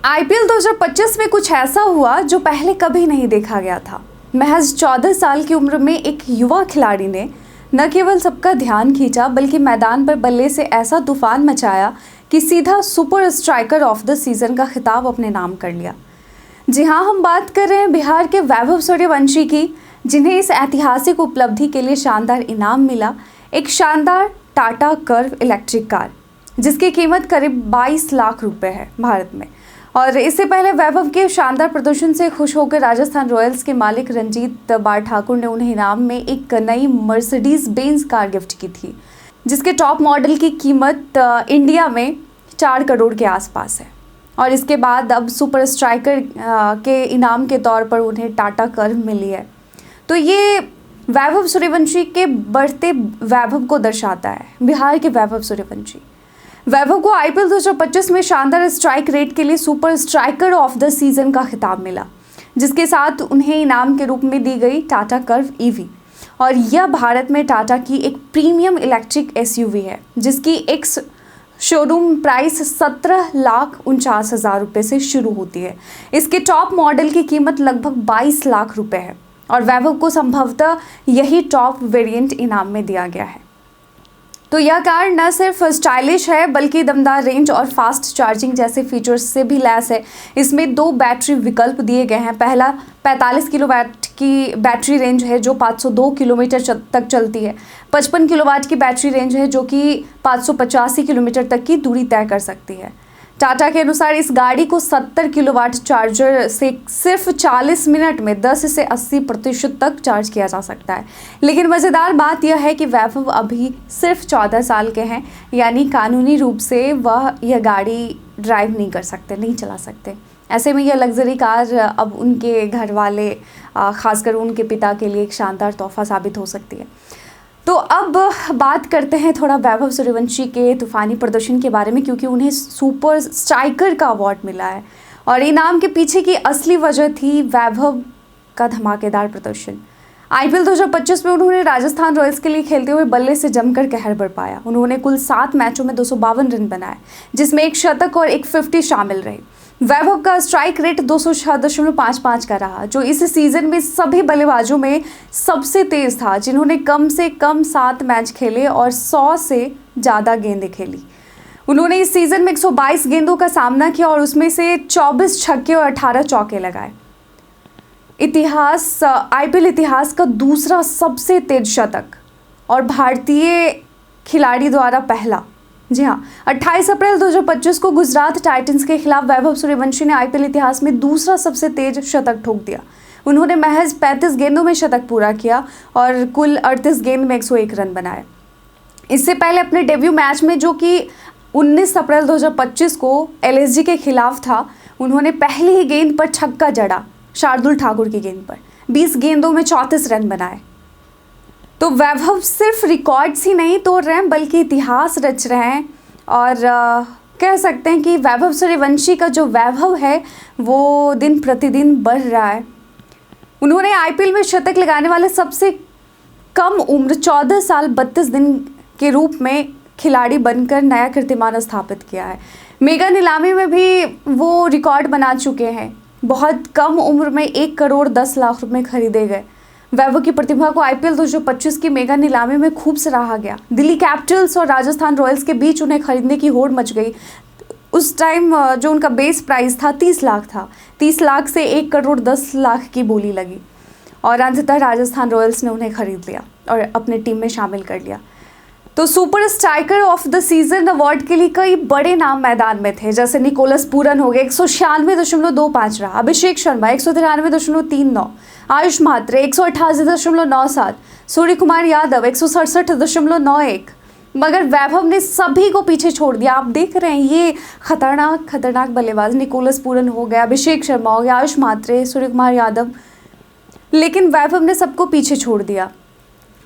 IPL 2025 में कुछ ऐसा हुआ जो पहले कभी नहीं देखा गया था। महज 14 साल की उम्र में एक युवा खिलाड़ी ने न केवल सबका ध्यान खींचा बल्कि मैदान पर बल्ले से ऐसा तूफान मचाया कि सीधा super striker of the season का खिताब अपने नाम कर लिया। जी हाँ, हम बात कर रहे हैं बिहार के वैभव सूर्यवंशी की, जिन्हें इस ऐतिहासिक उपलब्धि के लिए शानदार इनाम मिला, एक शानदार टाटा कर्व इलेक्ट्रिक कार, जिसकी कीमत करीब 22 लाख रुपए है भारत में। और इससे पहले वैभव के शानदार प्रदर्शन से खुश होकर राजस्थान रॉयल्स के मालिक रंजीत बार ठाकुर ने उन्हें इनाम में एक नई मर्सिडीज बेंज कार गिफ्ट की थी, जिसके टॉप मॉडल की कीमत इंडिया में 4 करोड़ के आसपास है। और इसके बाद अब सुपर स्ट्राइकर के इनाम के तौर पर उन्हें टाटा कर्व मिली है। तो ये वैभव सूर्यवंशी के बढ़ते वैभव को दर्शाता है। बिहार के वैभव सूर्यवंशी वैभव को आईपीएल 2025 में शानदार स्ट्राइक रेट के लिए super striker of the season का खिताब मिला, जिसके साथ उन्हें इनाम के रूप में दी गई टाटा कर्व ईवी। और यह भारत में टाटा की एक प्रीमियम इलेक्ट्रिक एसयूवी है, जिसकी एक शोरूम प्राइस 17,49,000 रुपये से शुरू होती है। इसके टॉप मॉडल की कीमत लगभग 22 लाख रुपए है और वैभव को संभवतः यही टॉप वेरिएंट इनाम में दिया गया है। तो यह कार न सिर्फ स्टाइलिश है बल्कि दमदार रेंज और फास्ट चार्जिंग जैसे फीचर्स से भी लैस है। इसमें 2 बैटरी विकल्प दिए गए हैं। पहला 45 किलोवाट की बैटरी रेंज है जो 502 किलोमीटर तक चलती है। 55 किलोवाट की बैटरी रेंज है जो कि 585 किलोमीटर तक की दूरी तय कर सकती है। टाटा के अनुसार इस गाड़ी को 70 किलोवाट चार्जर से सिर्फ 40 मिनट में 10 से 80% तक चार्ज किया जा सकता है। लेकिन मज़ेदार बात यह है कि वैभव अभी सिर्फ 14 साल के हैं, यानी कानूनी रूप से वह यह गाड़ी ड्राइव नहीं कर सकते, नहीं चला सकते। ऐसे में यह लग्जरी कार अब उनके घर वाले, खासकर उनके पिता के लिए एक शानदार तोहफा साबित हो सकती है। तो अब बात करते हैं थोड़ा वैभव सूर्यवंशी के तूफानी प्रदर्शन के बारे में, क्योंकि उन्हें सुपर स्ट्राइकर का अवार्ड मिला है और इनाम के पीछे की असली वजह थी वैभव का धमाकेदार प्रदर्शन। आईपीएल 2025 में उन्होंने राजस्थान रॉयल्स के लिए खेलते हुए बल्ले से जमकर कहर बरपाया। उन्होंने कुल 7 मैचों में 252 रन बनाए, जिसमें एक शतक और एक 50 शामिल रहे। वैभव का स्ट्राइक रेट 206.55 का रहा, जो इस सीजन में सभी बल्लेबाजों में सबसे तेज था, जिन्होंने कम से कम 7 मैच खेले और 100 से ज़्यादा गेंदें खेली। उन्होंने इस सीजन में 122 गेंदों का सामना किया और उसमें से 24 छक्के और 18 चौके लगाए। आईपीएल इतिहास का दूसरा सबसे तेज शतक और भारतीय खिलाड़ी द्वारा पहला। जी हाँ, 28 अप्रैल 2025 को गुजरात टाइटंस के खिलाफ वैभव सूर्यवंशी ने आईपीएल इतिहास में दूसरा सबसे तेज शतक ठोक दिया। उन्होंने महज 35 गेंदों में शतक पूरा किया और कुल 38 गेंद में 101 रन बनाए। इससे पहले अपने डेब्यू मैच में, जो कि 19 अप्रैल 2025 को एलएसजी के खिलाफ था, उन्होंने पहली ही गेंद पर छक्का जड़ा, शार्दुल ठाकुर की गेंद पर 20 गेंदों में 34 रन बनाए। तो वैभव सिर्फ रिकॉर्ड्स ही नहीं तोड़ रहे हैं बल्कि इतिहास रच रहे हैं। और कह सकते हैं कि वैभव सूर्यवंशी का जो वैभव है वो दिन प्रतिदिन बढ़ रहा है। उन्होंने आईपीएल में शतक लगाने वाले सबसे कम उम्र 14 साल 32 दिन के रूप में खिलाड़ी बनकर नया कीर्तिमान स्थापित किया है। मेगा नीलामी में भी वो रिकॉर्ड बना चुके हैं। बहुत कम उम्र में 1 करोड़ 10 लाख रुपए खरीदे गए। वैभव की प्रतिभा को आईपीएल 2025 की मेगा नीलामी में खूब सराहा गया। दिल्ली कैपिटल्स और राजस्थान रॉयल्स के बीच उन्हें खरीदने की होड़ मच गई। उस टाइम जो उनका बेस प्राइस था 30 लाख था। 30 लाख से 1 करोड़ 10 लाख की बोली लगी और अंततः राजस्थान रॉयल्स ने उन्हें खरीद लिया और अपने टीम में शामिल कर लिया। तो super striker of the season award के लिए कई बड़े नाम मैदान में थे, जैसे निकोलस पूरन हो गए, 196.25 रहा। अभिषेक शर्मा 193.39, आयुष म्हात्रे 188.97, सूर्य कुमार यादव 167.91। मगर वैभव ने सभी को पीछे छोड़ दिया। आप देख रहे हैं ये खतरनाक बल्लेबाज, निकोलस पूरन हो गया, अभिषेक शर्मा हो गया, आयुष म्हात्रे, सूर्य कुमार यादव, लेकिन वैभव ने सबको पीछे छोड़ दिया।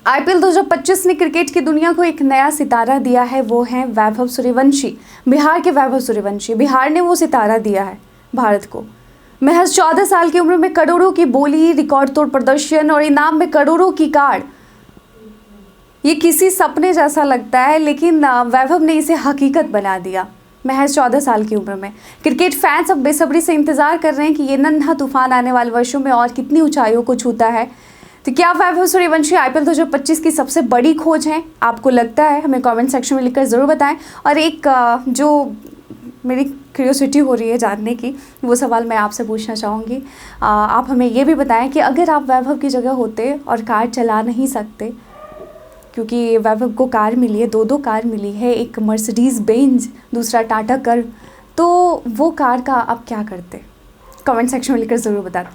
आईपीएल 2025 ने क्रिकेट की दुनिया को एक नया सितारा दिया है, वो है वैभव सूर्यवंशी, बिहार के वैभव सूर्यवंशी। बिहार ने वो सितारा दिया है भारत को। महज 14 साल की उम्र में करोड़ों की बोली, रिकॉर्ड तोड़ प्रदर्शन और इनाम में करोड़ों की कार्ड, ये किसी सपने जैसा लगता है, लेकिन वैभव ने इसे हकीकत बना दिया। महज 14 साल की उम्र में। क्रिकेट फैंस अब बेसब्री से इंतजार कर रहे हैं कि ये नन्हा तूफान आने वाले वर्षों में और कितनी ऊंचाइयों को छूता है। तो क्या वैभव सूर्यवंशी आईपीएल 2025 की सबसे बड़ी खोज है? आपको लगता है? हमें कमेंट सेक्शन में लिखकर ज़रूर बताएं। और एक जो मेरी क्यूरियोसिटी हो रही है जानने की, वो सवाल मैं आपसे पूछना चाहूँगी। आप हमें ये भी बताएं कि अगर आप वैभव की जगह होते और कार चला नहीं सकते, क्योंकि वैभव को कार मिली है, दो कार मिली है, एक मर्सिडीज़ बेंज, दूसरा टाटा कर्व, तो वो कार का आप क्या करते? कमेंट सेक्शन में लिखकर ज़रूर बताएं।